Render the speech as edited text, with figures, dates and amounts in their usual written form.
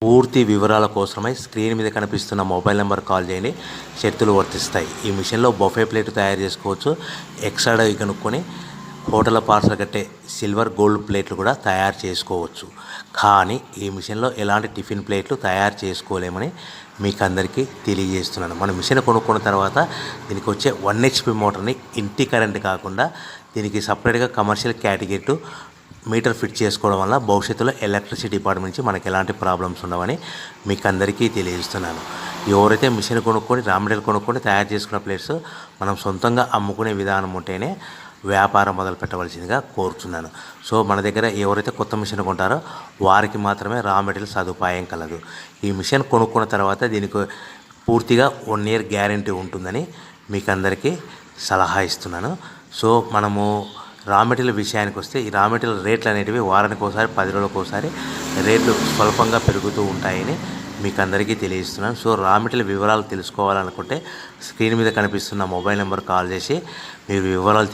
పూర్తి వివరాల కోసమై స్క్రీన్ మీద కనిపిస్తున్న మొబైల్ నెంబర్ కాల్ చేయండి. షరతులు వర్తిస్తాయి. ఈ మిషన్లో బొఫే ప్లేట్ తయారు చేసుకోవచ్చు. ఎక్స్ట్రా కనుక్కొని హోటల్ పార్సల్ కట్టే సిల్వర్ గోల్డ్ ప్లేట్లు కూడా తయారు చేసుకోవచ్చు. కానీ ఈ మిషన్లో ఎలాంటి టిఫిన్ ప్లేట్లు తయారు చేసుకోలేమని మీకు అందరికీ తెలియజేస్తున్నాను. మన మిషన్ కొనుక్కున్న తర్వాత దీనికి వచ్చే 1 HP మోటార్ని ఇంటి కరెంట్ కాకుండా దీనికి సపరేట్గా కమర్షియల్ కేటగిరీ మీటర్ ఫిట్ చేసుకోవడం వల్ల భవిష్యత్తులో ఎలక్ట్రిసిటీ డిపార్ట్మెంట్ నుంచి మనకి ఎలాంటి ప్రాబ్లమ్స్ ఉండవని మీకు అందరికీ తెలియజేస్తున్నాను. ఎవరైతే మిషన్ కొనుక్కొని రా మెటీరియల్ కొనుక్కొని తయారు చేసుకున్న ప్లేట్స్ మనం సొంతంగా అమ్ముకునే విధానం ఉంటేనే వ్యాపారం మొదలు పెట్టవలసిందిగా కోరుతున్నాను. సో మన దగ్గర ఎవరైతే కొత్త మిషన్ కొంటారో వారికి మాత్రమే రా మెటీరియల్ సదుపాయం కలదు. ఈ మిషన్ కొనుక్కున్న తర్వాత దీనికి పూర్తిగా 1 year గ్యారంటీ ఉంటుందని మీకు అందరికీ సలహా ఇస్తున్నాను. సో మనము రా మెటీరియల్ విషయానికి వస్తే ఈ రా మెటీరియల్ రేట్లు అనేటివి వారానికి ఒకసారి 10 రోజులకు ఒకసారి రేట్లు స్వల్పంగా పెరుగుతూ ఉంటాయని మీకు అందరికీ తెలియజేస్తున్నాను. సో రా మెటీరియల్ వివరాలు తెలుసుకోవాలనుకుంటే స్క్రీన్ మీద కనిపిస్తున్న మొబైల్ నెంబర్ కాల్ చేసి మీరు వివరాలు